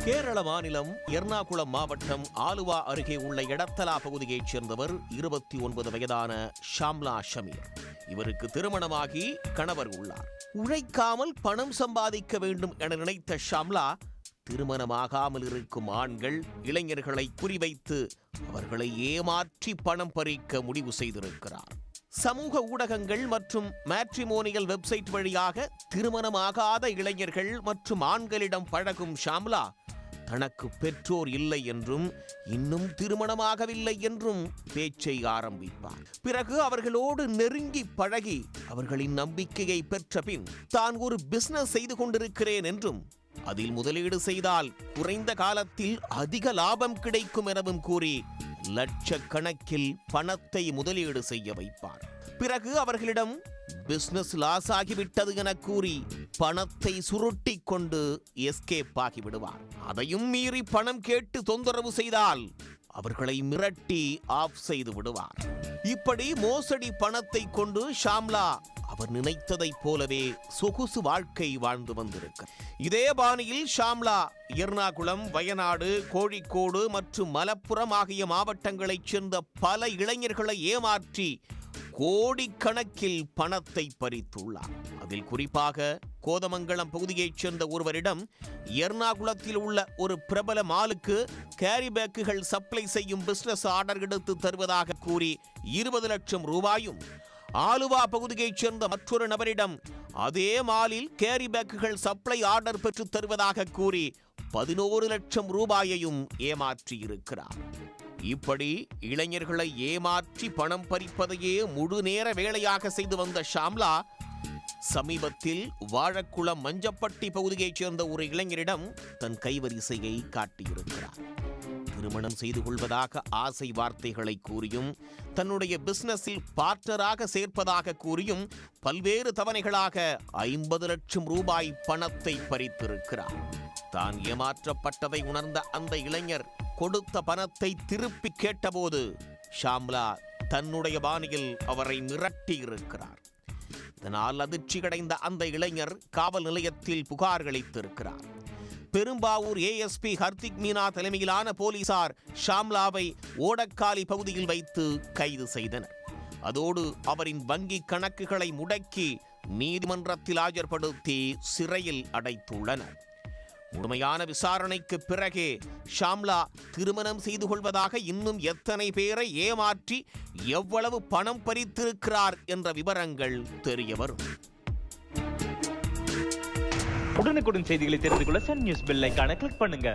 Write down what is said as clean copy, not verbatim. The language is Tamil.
கேரள மாநிலம் எர்ணாகுளம் மாவட்டம் ஆலுவா அருகே உள்ள எடத்தலா பகுதியைச் சேர்ந்தவர் 29 வயதான ஷாம்லா ஷமீர். இவருக்கு திருமணமாகி கணவர் உள்ளார். உழைக்காமல் பணம் சம்பாதிக்க வேண்டும் என நினைத்த ஷாம்லா திருமணமாகாமல் இருக்கும் ஆண்கள் இளைஞர்களை குறிவைத்து அவர்களை ஏமாற்றி பணம் பறிக்க முடிவு செய்திருக்கிறார். சமூக ஊடகங்கள் மற்றும் மேட்ரிமோனியல் வெப்சைட் வழியாக திருமணமாகாத இளைஞர்கள் மற்றும் ஆண்களிடம் பழகும் ஷாம்லா தனக்கு பெற்றோர் இல்லை என்றும் இன்னும் திருமணமாகவில்லை என்றும் பேச்சை ஆரம்பிப்பார். பிறகு அவர்களோடு நெருங்கி பழகி அவர்களின் நம்பிக்கையை பெற்ற பின் தான் ஒரு பிசினஸ் செய்து கொண்டிருக்கிறேன் என்றும் அதில் முதலீடு செய்தால் குறைந்த காலத்தில் அதிக லாபம் கிடைக்கும் எனவும் கூறி லட்சக்கணக்கில் பணத்தை முதலீடு செய்ய வைப்பார். பிறகு அவர்களிடம் பிசினஸ் லாஸ் ஆகிவிட்டது என கூறி பணத்தை சுருட்டி கொண்டு எஸ்கேப் ஆகிவிடுவார். அதையும் மீறி பணம் கேட்டு தொந்தரவு செய்தால் அவர்களை மிரட்டி ஆஃப் செய்து விடுவார். இப்படி மோசடி பணத்தை கொண்டு ஷாம்லா அவர் நினைத்ததைப் போலவே சொகுசு வாழ்க்கை வாழ்ந்து வந்திருக்கிறார். இதே பாணியில் ஷாம்லா எர்ணாகுளம், வயநாடு, கோழிக்கோடு மற்றும் மலப்புரம் ஆகிய மாவட்டங்களைச் சேர்ந்த பல இளைஞர்களை ஏமாற்றி கோடிக்கணக்கில் பணத்தை பறித்துள்ளார். அதில் குறிப்பாக கோதமங்கலம் பகுதியைச் சேர்ந்த ஒருவரிடம் எர்ணாகுளத்தில் உள்ள ஒரு பிரபல மாலுக்கு கேரி பேக்குகள் சப்ளை செய்யும் பிசினஸ் ஆர்டர் எடுத்து தருவதாக கூறி 20 லட்சம் ரூபாயும், ஆலுவா பகுதியைச் சேர்ந்த மற்றொரு நபரிடம் அதே மாலில் கேரி பேக்குகள் சப்ளை ஆர்டர் பெற்று தருவதாக கூறி 11 லட்சம் ரூபாயையும் ஏமாற்றியிருக்கிறார். இப்படி இளைஞர்களை ஏமாற்றி பணம் பறிப்பதையே முழு நேர வேலையாக செய்து வந்த ஷாம்லா சமீபத்தில் வாழக்குளம் மஞ்சப்பட்டி பகுதியைச் சேர்ந்த ஒரு இளைஞரிடம் தன் கைவரிசையை காட்டியிருக்கிறார். திருமணம் செய்து கொள்வதாக ஆசை வார்த்தைகளை கூறியும் தன்னுடைய பிசினஸில் பார்ட்னராக சேர்ப்பதாக கூறியும் பல்வேறு தவணைகளாக 50 லட்சம் ரூபாய் பணத்தை பறித்திருக்கிறார். தான் ஏமாற்றப்பட்டதை உணர்ந்த அந்த இளைஞர் கொடுத்த பணத்தை திருப்பி கேட்டபோது ஷாம்லா தன்னுடைய பாணியில் அவரை மிரட்டியிருக்கிறார். இதனால் அதிர்ச்சியடைந்த அந்த இளைஞர் காவல் நிலையத்தில் புகார் அளித்திருக்கிறார். பெரும்பாவூர் ஏஎஸ்பி ஹர்திக் மீனா தலைமையிலான போலீசார் ஷாம்லாவை ஓடக்காலி பகுதியில் வைத்து கைது செய்தனர். அதோடு அவரின் வங்கி கணக்குகளை முடக்கி நீதிமன்றத்தில் ஆஜர்படுத்தி சிறையில் அடைத்துள்ளனர். முழுமையான விசாரணைக்கு பிறகே ஷாம்லா திருமணம் செய்து கொள்வதாக இன்னும் எத்தனை பேரை ஏமாற்றி எவ்வளவு பணம் பறித்திருக்கிறார் என்ற விவரங்கள் தெரிய வரும். உடனுக்குடன் செய்திகளை தெரிந்து கொள்ள சன் நியூஸ் பெல் ஐகானை கிளிக் பண்ணுங்க.